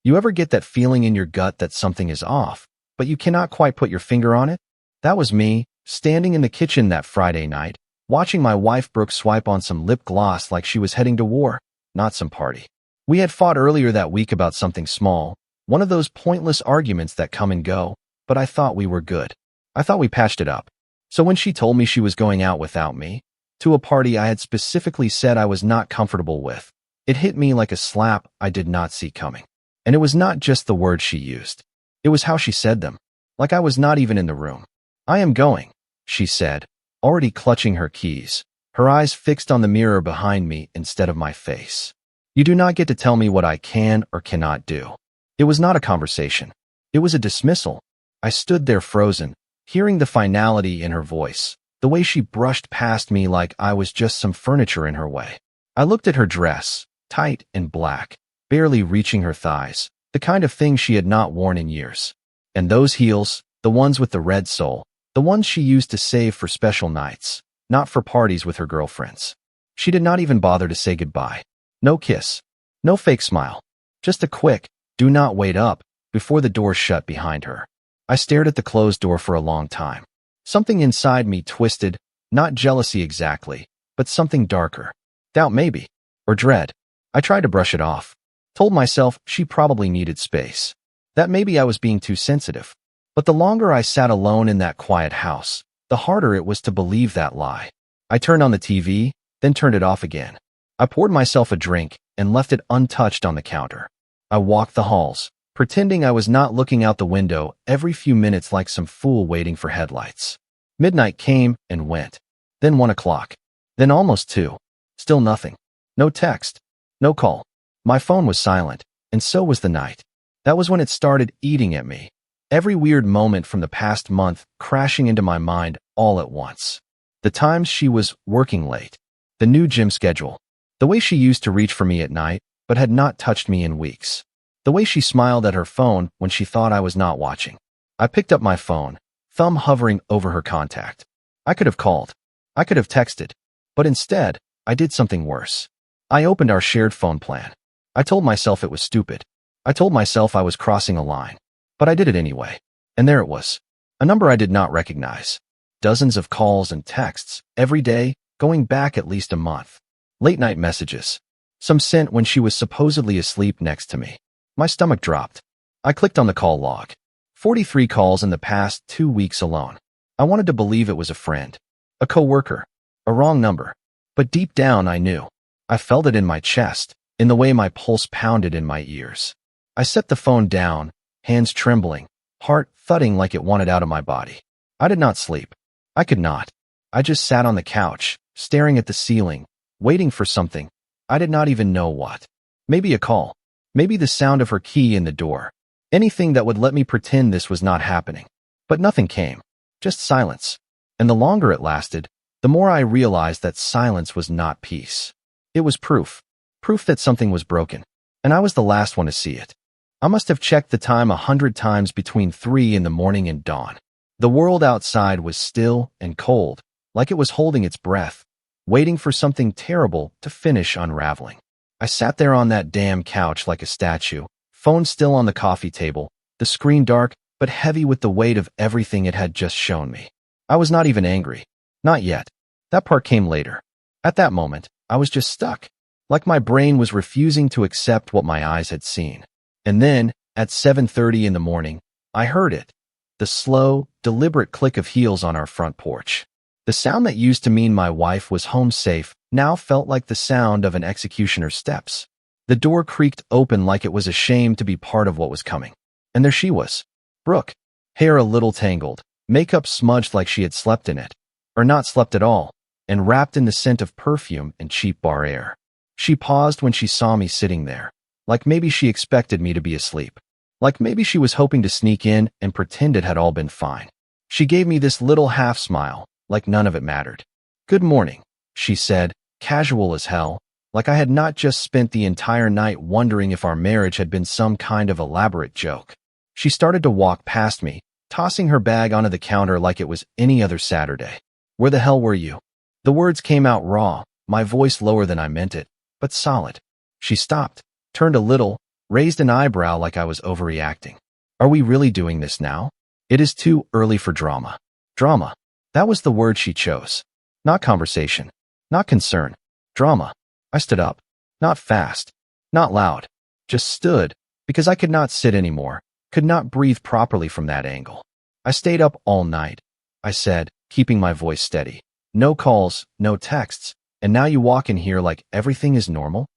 You ever get that feeling in your gut that something is off, but you cannot quite put your finger on it? That was me, standing in the kitchen that Friday night, watching my wife Brooke swipe on some lip gloss like she was heading to war, not some party. We had fought earlier that week about something small, one of those pointless arguments that come and go, but I thought we were good. I thought we patched it up. So when she told me she was going out without me, to a party I had specifically said I was not comfortable with, it hit me like a slap I did not see coming. And it was not just the words she used. It was how she said them, like I was not even in the room. "I am going," she said, already clutching her keys, her eyes fixed on the mirror behind me instead of my face. "You do not get to tell me what I can or cannot do." It was not a conversation. It was a dismissal. I stood there frozen, hearing the finality in her voice, the way she brushed past me like I was just some furniture in her way. I looked at her dress, tight and black, barely reaching her thighs, the kind of thing she had not worn in years. And those heels, the ones with the red sole, the ones she used to save for special nights, not for parties with her girlfriends. She did not even bother to say goodbye. No kiss. No fake smile. Just a quick, "Do not wait up," before the door shut behind her. I stared at the closed door for a long time. Something inside me twisted, not jealousy exactly, but something darker. Doubt maybe. Or dread. I tried to brush it off. Told myself she probably needed space. That maybe I was being too sensitive. But the longer I sat alone in that quiet house, the harder it was to believe that lie. I turned on the TV, then turned it off again. I poured myself a drink and left it untouched on the counter. I walked the halls, pretending I was not looking out the window every few minutes like some fool waiting for headlights. Midnight came and went. Then 1 o'clock. Then almost 2. Still nothing. No text. No call. My phone was silent, and so was the night. That was when it started eating at me. Every weird moment from the past month crashing into my mind all at once. The times she was working late. The new gym schedule. The way she used to reach for me at night, but had not touched me in weeks. The way she smiled at her phone when she thought I was not watching. I picked up my phone, thumb hovering over her contact. I could have called. I could have texted. But instead, I did something worse. I opened our shared phone plan. I told myself it was stupid. I told myself I was crossing a line. But I did it anyway. And there it was. A number I did not recognize. Dozens of calls and texts, every day, going back at least a month. Late-night messages. Some sent when she was supposedly asleep next to me. My stomach dropped. I clicked on the call log. 43 calls in the past 2 weeks alone. I wanted to believe it was a friend. A coworker. A wrong number. But deep down I knew. I felt it in my chest, in the way my pulse pounded in my ears. I set the phone down, hands trembling, heart thudding like it wanted out of my body. I did not sleep. I could not. I just sat on the couch, staring at the ceiling, waiting for something. I did not even know what. Maybe a call. Maybe the sound of her key in the door. Anything that would let me pretend this was not happening. But nothing came. Just silence. And the longer it lasted, the more I realized that silence was not peace. It was proof. Proof that something was broken. And I was the last one to see it. I must have checked the time 100 times between 3 in the morning and dawn. The world outside was still and cold, like it was holding its breath, waiting for something terrible to finish unraveling. I sat there on that damn couch like a statue, phone still on the coffee table, the screen dark but heavy with the weight of everything it had just shown me. I was not even angry. Not yet. That part came later. At that moment, I was just stuck, like my brain was refusing to accept what my eyes had seen. And then, at 7:30 in the morning, I heard it. The slow, deliberate click of heels on our front porch. The sound that used to mean my wife was home safe now felt like the sound of an executioner's steps. The door creaked open like it was ashamed to be part of what was coming. And there she was. Brooke. Hair a little tangled, makeup smudged like she had slept in it. Or not slept at all, and wrapped in the scent of perfume and cheap bar air. She paused when she saw me sitting there, like maybe she expected me to be asleep. Like maybe she was hoping to sneak in and pretend it had all been fine. She gave me this little half smile, like none of it mattered. "Good morning," she said, casual as hell, like I had not just spent the entire night wondering if our marriage had been some kind of elaborate joke. She started to walk past me, tossing her bag onto the counter like it was any other Saturday. "Where the hell were you?" The words came out raw, my voice lower than I meant it, but solid. She stopped, turned a little, raised an eyebrow like I was overreacting. Are we really doing this now? It is too early for drama. Drama. That was the word she chose. Not conversation. Not concern. Drama. I stood up. Not fast. Not loud. Just stood, because I could not sit anymore, could not breathe properly from that angle. I stayed up all night, I said, keeping my voice steady. No calls, no texts, and now you walk in here like everything is normal?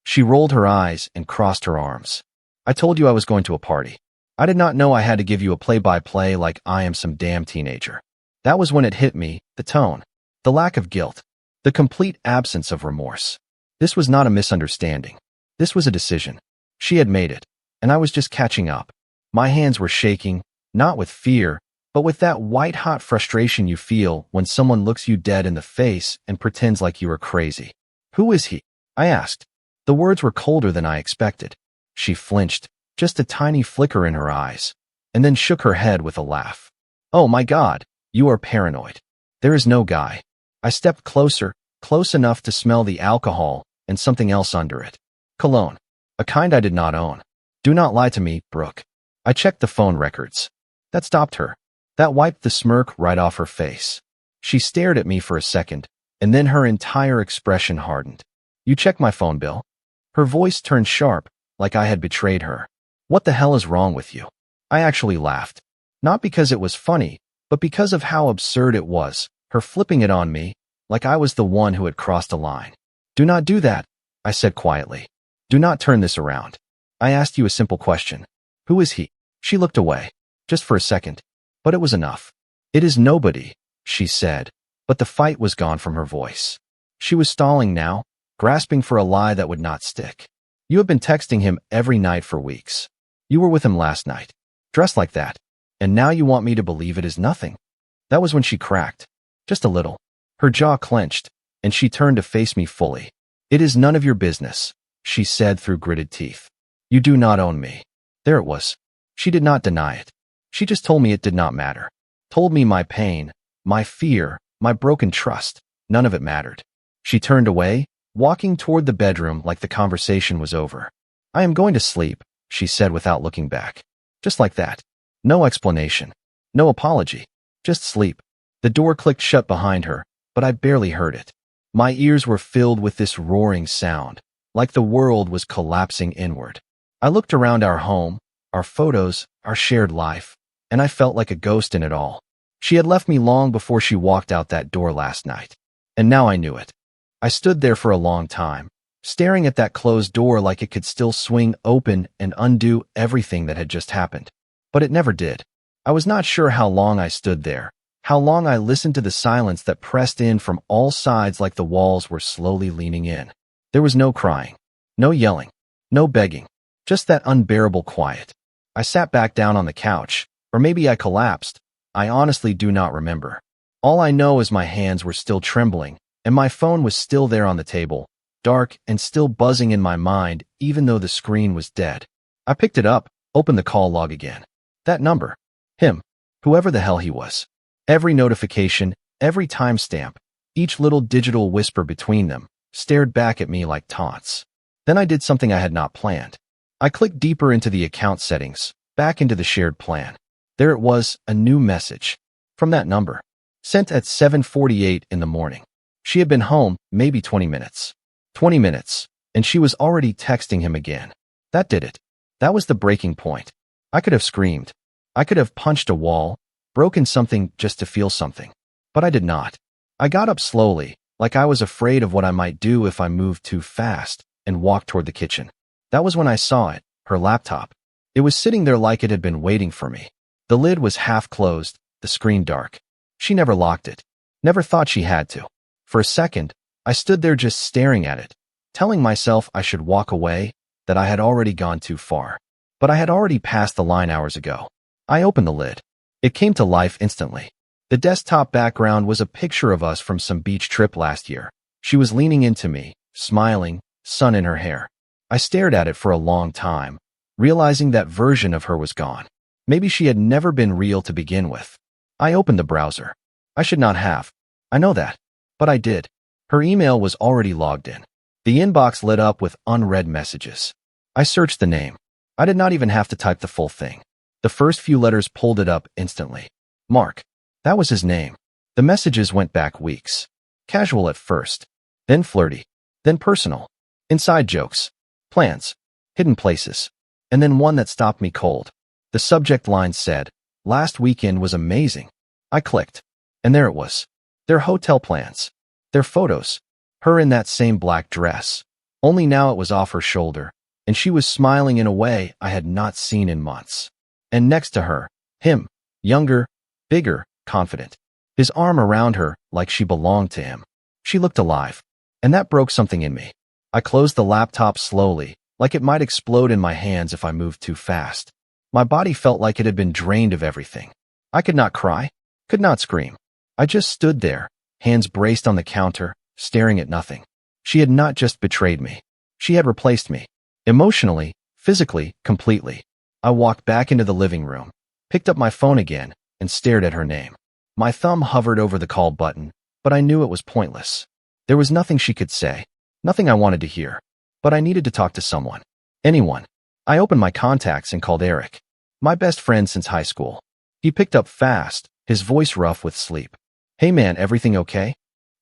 She rolled her eyes and crossed her arms. I told you I was going to a party. I did not know I had to give you a play-by-play like I am some damn teenager. That was when it hit me, the tone, the lack of guilt, the complete absence of remorse. This was not a misunderstanding. This was a decision. She had made it, and I was just catching up. My hands were shaking, not with fear, but with that white-hot frustration you feel when someone looks you dead in the face and pretends like you are crazy. Who is he? I asked. The words were colder than I expected. She flinched, just a tiny flicker in her eyes, and then shook her head with a laugh. Oh my God, you are paranoid. There is no guy. I stepped closer, close enough to smell the alcohol and something else under it. Cologne. A kind I did not own. Do not lie to me, Brooke. I checked the phone records. That stopped her. That wiped the smirk right off her face. She stared at me for a second, and then her entire expression hardened. You check my phone bill? Her voice turned sharp, like I had betrayed her. What the hell is wrong with you? I actually laughed. Not because it was funny, but because of how absurd it was, her flipping it on me, like I was the one who had crossed a line. Do not do that, I said quietly. Do not turn this around. I asked you a simple question. Who is he? She looked away, just for a second, but it was enough. It is nobody, she said, but the fight was gone from her voice. She was stalling now, grasping for a lie that would not stick. You have been texting him every night for weeks. You were with him last night, dressed like that, and now you want me to believe it is nothing. That was when she cracked, just a little. Her jaw clenched, and she turned to face me fully. It is none of your business, she said through gritted teeth. You do not own me. There it was. She did not deny it. She just told me it did not matter. Told me my pain, my fear, my broken trust, none of it mattered. She turned away, walking toward the bedroom like the conversation was over. I am going to sleep, she said without looking back. Just like that. No explanation. No apology. Just sleep. The door clicked shut behind her, but I barely heard it. My ears were filled with this roaring sound, like the world was collapsing inward. I looked around our home, our photos, our shared life, and I felt like a ghost in it all. She had left me long before she walked out that door last night. And now I knew it. I stood there for a long time, staring at that closed door like it could still swing open and undo everything that had just happened. But it never did. I was not sure how long I stood there, how long I listened to the silence that pressed in from all sides like the walls were slowly leaning in. There was no crying, no yelling, no begging, just that unbearable quiet. I sat back down on the couch, or maybe I collapsed. I honestly do not remember. All I know is my hands were still trembling, and my phone was still there on the table, dark and still buzzing in my mind even though the screen was dead. I picked it up, opened the call log again. That number. Him. Whoever the hell he was. Every notification, every timestamp, each little digital whisper between them, stared back at me like taunts. Then I did something I had not planned. I clicked deeper into the account settings, back into the shared plan. There it was, a new message. From that number. Sent at 7:48 in the morning. She had been home, maybe 20 minutes. 20 minutes, and she was already texting him again. That did it. That was the breaking point. I could have screamed. I could have punched a wall, broken something just to feel something. But I did not. I got up slowly, like I was afraid of what I might do if I moved too fast, and walked toward the kitchen. That was when I saw it, her laptop. It was sitting there like it had been waiting for me. The lid was half closed, the screen dark. She never locked it. Never thought she had to. For a second, I stood there just staring at it, telling myself I should walk away, that I had already gone too far. But I had already passed the line hours ago. I opened the lid. It came to life instantly. The desktop background was a picture of us from some beach trip last year. She was leaning into me, smiling, sun in her hair. I stared at it for a long time, realizing that version of her was gone. Maybe she had never been real to begin with. I opened the browser. I should not have. I know that. But I did. Her email was already logged in. The inbox lit up with unread messages. I searched the name. I did not even have to type the full thing. The first few letters pulled it up instantly. Mark. That was his name. The messages went back weeks. Casual at first, then flirty, then personal. Inside jokes, plans, hidden places, and then one that stopped me cold. The subject line said, "Last weekend was amazing." I clicked, and there it was. Their hotel plans, their photos, her in that same black dress. Only now it was off her shoulder, and she was smiling in a way I had not seen in months. And next to her, him, younger, bigger, confident. His arm around her like she belonged to him. She looked alive, and that broke something in me. I closed the laptop slowly, like it might explode in my hands if I moved too fast. My body felt like it had been drained of everything. I could not cry, could not scream. I just stood there, hands braced on the counter, staring at nothing. She had not just betrayed me. She had replaced me. Emotionally, physically, completely. I walked back into the living room, picked up my phone again, and stared at her name. My thumb hovered over the call button, but I knew it was pointless. There was nothing she could say, nothing I wanted to hear. But I needed to talk to someone. Anyone. I opened my contacts and called Eric, my best friend since high school. He picked up fast, his voice rough with sleep. "Hey man, everything okay?"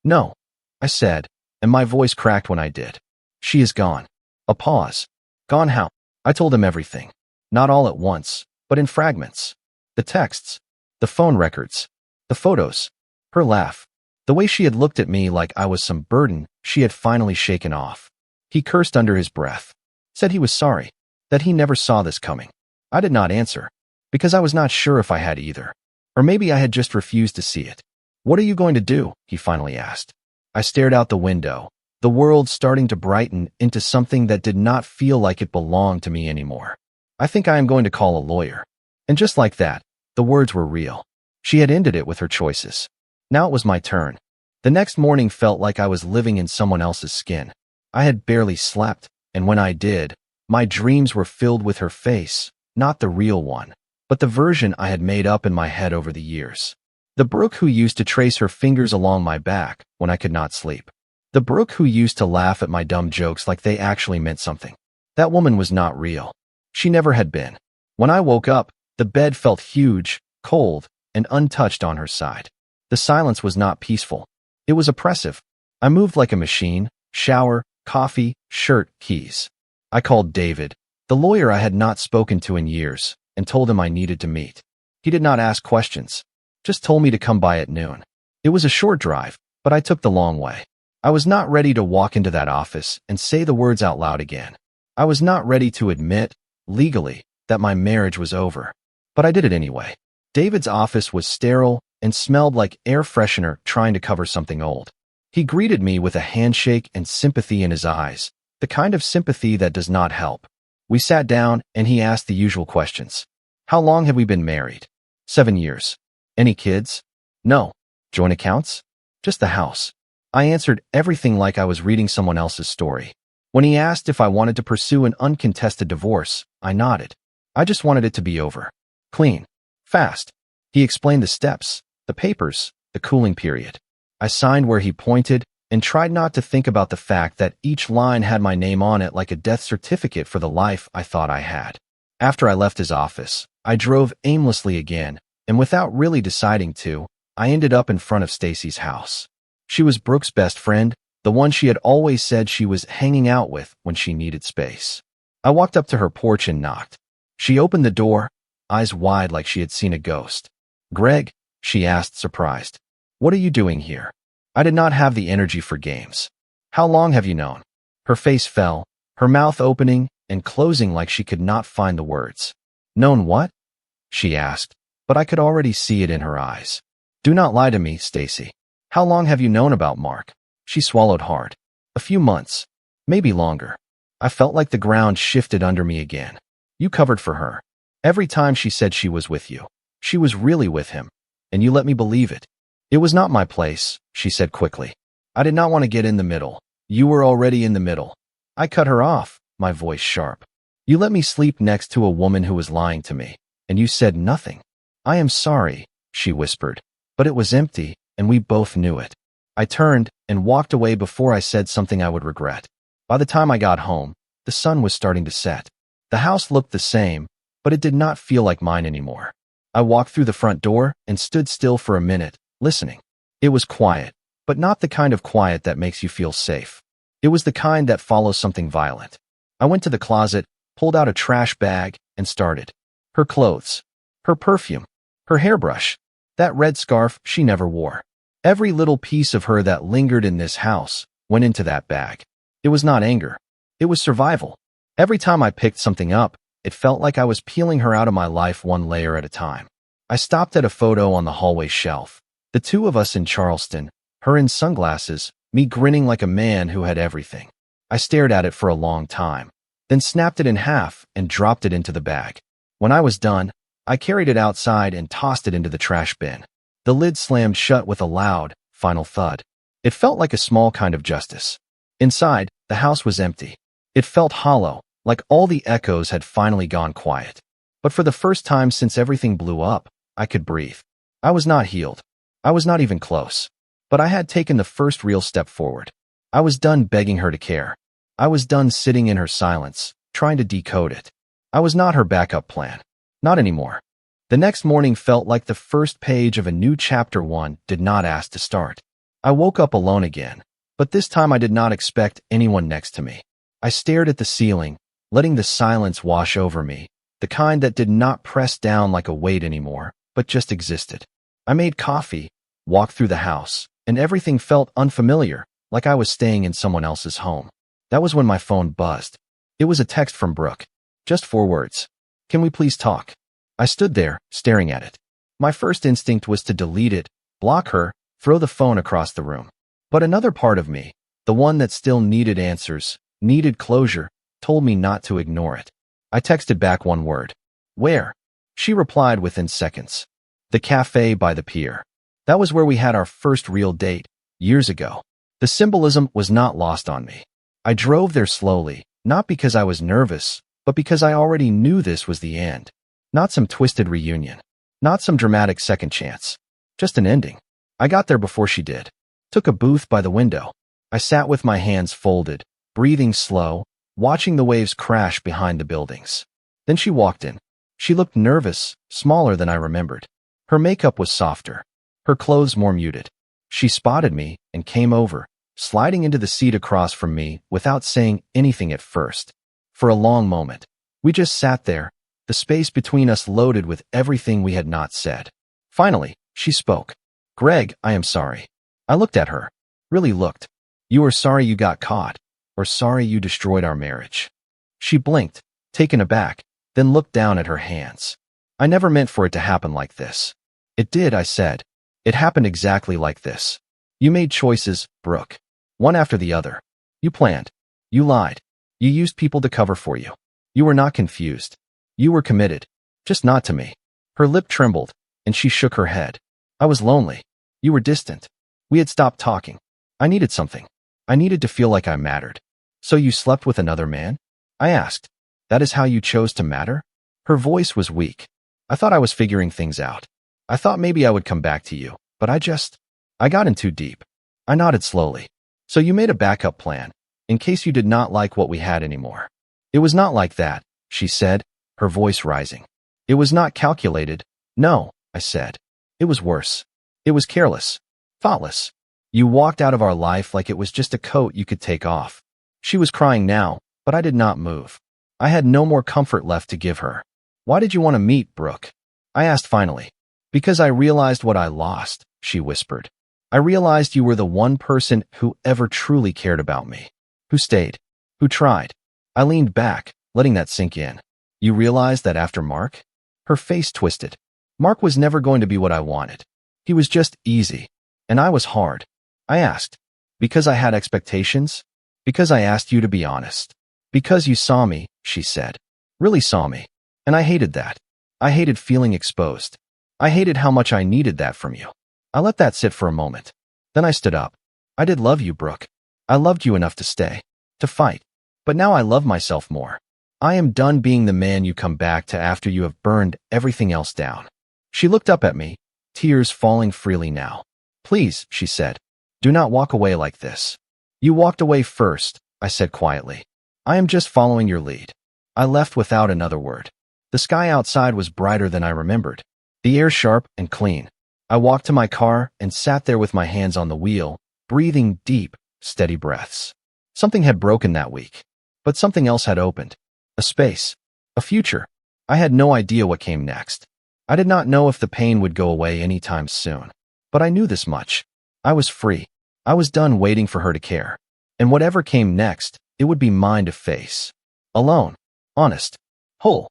"No," I said, and my voice cracked when I did. "She is gone." A pause. "Gone how?" I told him everything. Not all at once, but in fragments. The texts, the phone records, the photos, her laugh, the way she had looked at me like I was some burden she had finally shaken off. He cursed under his breath, said he was sorry, that he never saw this coming. I did not answer, because I was not sure if I had either. Or maybe I had just refused to see it. "What are you going to do?" he finally asked. I stared out the window, the world starting to brighten into something that did not feel like it belonged to me anymore. "I think I am going to call a lawyer." And just like that, the words were real. She had ended it with her choices. Now it was my turn. The next morning felt like I was living in someone else's skin. I had barely slept, and when I did, my dreams were filled with her face, not the real one, but the version I had made up in my head over the years. The Brooke who used to trace her fingers along my back when I could not sleep. The Brooke who used to laugh at my dumb jokes like they actually meant something. That woman was not real. She never had been. When I woke up, the bed felt huge, cold, and untouched on her side. The silence was not peaceful. It was oppressive. I moved like a machine, shower, coffee, shirt, keys. I called David, the lawyer I had not spoken to in years, and told him I needed to meet. He did not ask questions, just told me to come by at noon. It was a short drive, but I took the long way. I was not ready to walk into that office and say the words out loud again. I was not ready to admit, legally, that my marriage was over. But I did it anyway. David's office was sterile and smelled like air freshener trying to cover something old. He greeted me with a handshake and sympathy in his eyes, the kind of sympathy that does not help. We sat down and he asked the usual questions. "How long have we been married?" 7 years. "Any kids?" "No." "Joint accounts?" "Just the house." I answered everything like I was reading someone else's story. When he asked if I wanted to pursue an uncontested divorce, I nodded. I just wanted it to be over. Clean. Fast. He explained the steps, the papers, the cooling period. I signed where he pointed and tried not to think about the fact that each line had my name on it like a death certificate for the life I thought I had. After I left his office, I drove aimlessly again, and without really deciding to, I ended up in front of Stacy's house. She was Brooke's best friend, the one she had always said she was hanging out with when she needed space. I walked up to her porch and knocked. She opened the door, eyes wide like she had seen a ghost. "Greg?" she asked, surprised. "What are you doing here?" I did not have the energy for games. "How long have you known?" Her face fell, her mouth opening and closing like she could not find the words. "Known what?" she asked, but I could already see it in her eyes. "Do not lie to me, Stacy. How long have you known about Mark?" She swallowed hard. "A few months, maybe longer." I felt like the ground shifted under me again. "You covered for her. Every time she said she was with you, she was really with him, and you let me believe it." "It was not my place," she said quickly. "I did not want to get in the middle. You were already in the middle." I cut her off, my voice sharp. "You let me sleep next to a woman who was lying to me, and you said nothing." "I am sorry," she whispered, but it was empty, and we both knew it. I turned and walked away before I said something I would regret. By the time I got home, the sun was starting to set. The house looked the same, but it did not feel like mine anymore. I walked through the front door and stood still for a minute, listening. It was quiet, but not the kind of quiet that makes you feel safe. It was the kind that follows something violent. I went to the closet, pulled out a trash bag, and started. Her clothes, her perfume, her hairbrush, that red scarf she never wore. Every little piece of her that lingered in this house went into that bag. It was not anger. It was survival. Every time I picked something up, it felt like I was peeling her out of my life one layer at a time. I stopped at a photo on the hallway shelf. The two of us in Charleston, her in sunglasses, me grinning like a man who had everything. I stared at it for a long time, then snapped it in half and dropped it into the bag. When I was done, I carried it outside and tossed it into the trash bin. The lid slammed shut with a loud, final thud. It felt like a small kind of justice. Inside, the house was empty. It felt hollow, like all the echoes had finally gone quiet. But for the first time since everything blew up, I could breathe. I was not healed. I was not even close. But I had taken the first real step forward. I was done begging her to care. I was done sitting in her silence, trying to decode it. I was not her backup plan. Not anymore. The next morning felt like the first page of a new chapter one did not ask to start. I woke up alone again, but this time I did not expect anyone next to me. I stared at the ceiling, letting the silence wash over me, the kind that did not press down like a weight anymore, but just existed. I made coffee, walked through the house, and everything felt unfamiliar, like I was staying in someone else's home. That was when my phone buzzed. It was a text from Brooke. Just 4 words. Can we please talk? I stood there, staring at it. My first instinct was to delete it, block her, throw the phone across the room. But another part of me, the one that still needed answers, needed closure, told me not to ignore it. I texted back 1 word. Where? She replied within seconds. The cafe by the pier. That was where we had our first real date, years ago. The symbolism was not lost on me. I drove there slowly, not because I was nervous, but because I already knew this was the end. Not some twisted reunion. Not some dramatic second chance. Just an ending. I got there before she did. Took a booth by the window. I sat with my hands folded, breathing slow, watching the waves crash behind the buildings. Then she walked in. She looked nervous, smaller than I remembered. Her makeup was softer. Her clothes more muted. She spotted me and came over, sliding into the seat across from me without saying anything at first. For a long moment, we just sat there, the space between us loaded with everything we had not said. Finally, she spoke. Greg, I am sorry. I looked at her. Really looked. You are sorry you got caught, or sorry you destroyed our marriage. She blinked, taken aback, then looked down at her hands. I never meant for it to happen like this. It did, I said. It happened exactly like this. You made choices, Brooke. One after the other. You planned. You lied. You used people to cover for you. You were not confused. You were committed. Just not to me. Her lip trembled, and she shook her head. I was lonely. You were distant. We had stopped talking. I needed something. I needed to feel like I mattered. So you slept with another man? I asked. That is how you chose to matter? Her voice was weak. I thought I was figuring things out. I thought maybe I would come back to you, but I got in too deep. I nodded slowly. So you made a backup plan, in case you did not like what we had anymore. It was not like that, she said, her voice rising. It was not calculated. No, I said. It was worse. It was careless. Thoughtless. You walked out of our life like it was just a coat you could take off. She was crying now, but I did not move. I had no more comfort left to give her. Why did you want to meet, Brooke? I asked finally. Because I realized what I lost, she whispered. I realized you were the one person who ever truly cared about me. Who stayed. Who tried. I leaned back, letting that sink in. You realized that after Mark? Her face twisted. Mark was never going to be what I wanted. He was just easy. And I was hard. I asked. Because I had expectations? Because I asked you to be honest. Because you saw me, she said. Really saw me. And I hated that. I hated feeling exposed. I hated how much I needed that from you. I let that sit for a moment. Then I stood up. I did love you, Brooke. I loved you enough to stay. To fight. But now I love myself more. I am done being the man you come back to after you have burned everything else down. She looked up at me, tears falling freely now. Please, she said. Do not walk away like this. You walked away first, I said quietly. I am just following your lead. I left without another word. The sky outside was brighter than I remembered. The air sharp and clean. I walked to my car and sat there with my hands on the wheel, breathing deep, steady breaths. Something had broken that week, but something else had opened. A space. A future. I had no idea what came next. I did not know if the pain would go away anytime soon. But I knew this much. I was free. I was done waiting for her to care. And whatever came next, it would be mine to face. Alone. Honest. Whole.